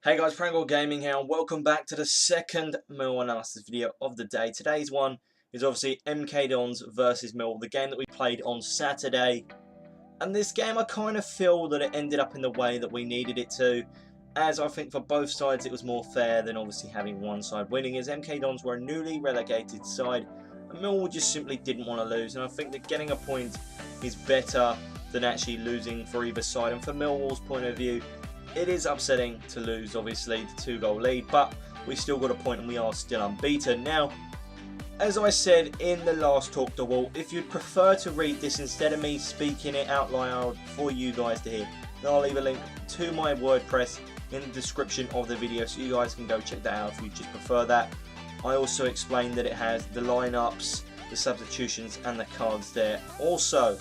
Hey guys, Prangell Gaming here, and welcome back to the second Millwall Analysis video of the day. Today's one is obviously MK Dons versus Millwall, the game that we played on Saturday. And this game, I kind of feel that it ended up in the way that we needed it to, as I think for both sides it was more fair than obviously having one side winning, as MK Dons were a newly relegated side, and Millwall just simply didn't want to lose. And I think that getting a point is better than actually losing for either side. And from Millwall's point of view, it is upsetting to lose, obviously, the 2-goal lead, but we still got a point and we are still unbeaten. Now, as I said in the last Talk to Wall, if you'd prefer to read this instead of me speaking it out loud for you guys to hear, then I'll leave a link to my WordPress in the description of the video so you guys can go check that out if you just prefer that. I also explained that it has the lineups, the substitutions and the cards there also.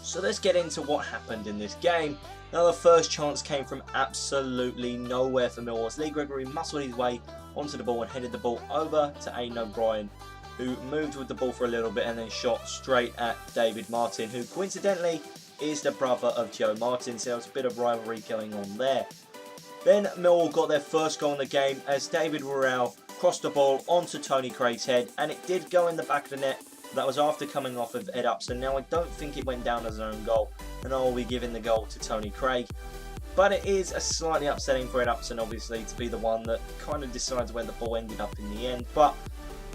So let's get into what happened in this game. Now, the first chance came from absolutely nowhere for Millwall. Lee Gregory muscled his way onto the ball and headed the ball over to Agard, who moved with the ball for a little bit and then shot straight at David Martin, who coincidentally is the brother of Joe Martin, so there was a bit of rivalry going on there. Then Millwall got their first goal in the game as David Worrall crossed the ball onto Tony Craig's head, and it did go in the back of the net. That was after coming off of Ed Upson. Now, I don't think it went down as an own goal, and I will be giving the goal to Tony Craig. But it is a slightly upsetting for Ed Upson, obviously, to be the one that kind of decides where the ball ended up in the end. But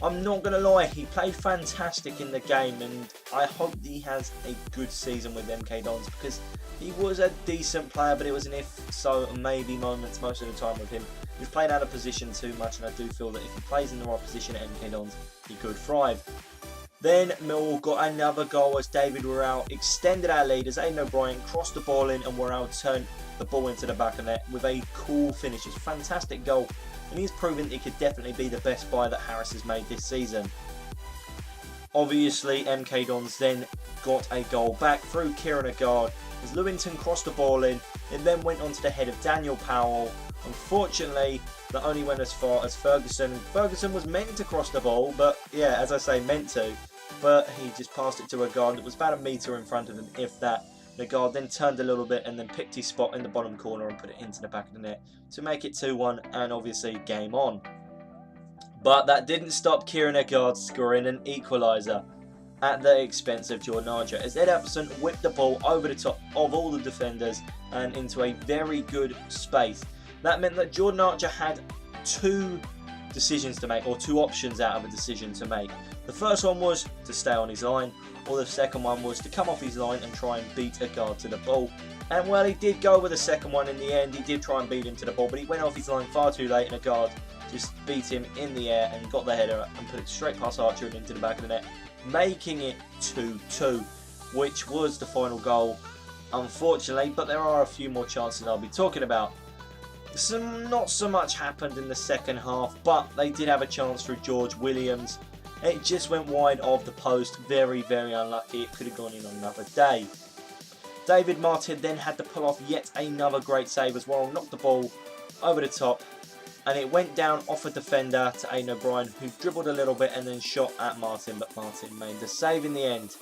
I'm not going to lie, he played fantastic in the game, and I hope that he has a good season with MK Dons, because he was a decent player, but it was an if-so and maybe moments most of the time with him. He's played out of position too much, and I do feel that if he plays in the right position at MK Dons, he could thrive. Then Millwall got another goal as David Worrall extended our lead as Aidan O'Brien crossed the ball in and Worrall turned the ball into the back of the net with a cool finish. It's a fantastic goal, and he's proven he could definitely be the best buy that Harris has made this season. Obviously, MK Dons then got a goal back through Kieran Agard as Lewington crossed the ball in. It then went onto the head of Daniel Powell. Unfortunately, that only went as far as Ferguson. Ferguson was meant to cross the ball, but yeah, as I say, meant to. But he just passed it to Agard. It was about a metre in front of him, if that. Agard then turned a little bit and then picked his spot in the bottom corner and put it into the back of the net to make it 2-1 and obviously game on. But that didn't stop Kieran Agard scoring an equaliser at the expense of Jordan Archer as Ed Upson whipped the ball over the top of all the defenders and into a very good space. That meant that Jordan Archer had two decisions to make, or two options out of a decision to make. The first one was to stay on his line, or the second one was to come off his line and try and beat Agard to the ball. And well, he did go with the second one in the end. He did try and beat him to the ball, but he went off his line far too late, and Agard just beat him in the air and got the header and put it straight past Archer and into the back of the net, making it 2-2, which was the final goal, unfortunately. But there are a few more chances I'll be talking about. Not so much happened in the second half, but they did have a chance through George Williams. It just went wide of the post. Very, very unlucky. It could have gone in on another day. David Martin then had to pull off yet another great save as Worrall knocked the ball over the top, and it went down off a defender to Aidan O'Brien, who dribbled a little bit and then shot at Martin, but Martin made the save in the end.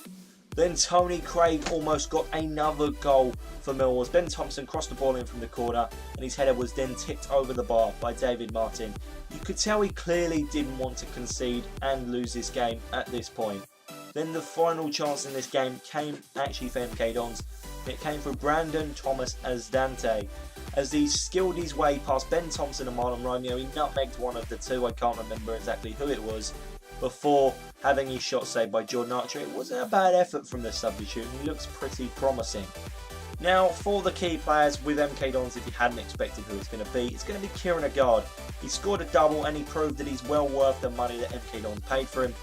Then Tony Craig almost got another goal for Millwall as Ben Thompson crossed the ball in from the corner, and his header was then tipped over the bar by David Martin. You could tell he clearly didn't want to concede and lose this game at this point. Then the final chance in this game came actually for MK Dons. It came from Brandon Thomas Asdante as he skilled his way past Ben Thompson and Marlon Romeo. He nutmegged one of the two, I can't remember exactly who it was, before having his shot saved by Jordan Archer. It wasn't a bad effort from the substitute, and he looks pretty promising. Now, for the key players with MK Dons, if you hadn't expected who it's going to be Kieran Agard. He scored a double, and he proved that he's well worth the money that MK Dons paid for him.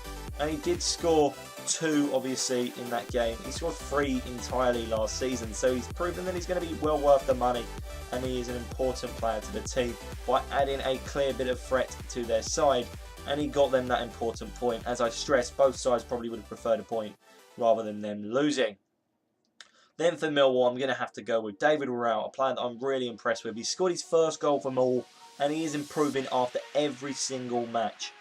And he did score 2, obviously, in that game. He scored 3 entirely last season, so he's proven that he's going to be well worth the money, and he is an important player to the team by adding a clear bit of threat to their side. And he got them that important point. As I stressed, both sides probably would have preferred a point rather than them losing. Then for Millwall, I'm going to have to go with David Worrall, a player that I'm really impressed with. He scored his first goal for Millwall, and he is improving after every single match.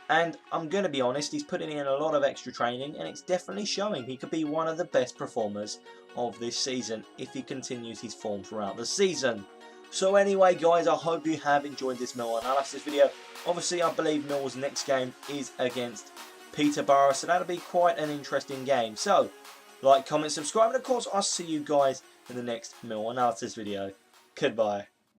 And I'm going to be honest, he's putting in a lot of extra training, and it's definitely showing. He could be one of the best performers of this season if he continues his form throughout the season. So anyway guys, I hope you have enjoyed this Millwall analysis video. Obviously I believe Millwall's next game is against Peterborough, so that'll be quite an interesting game. So like, comment, subscribe, and of course I'll see you guys in the next Millwall analysis video. Goodbye.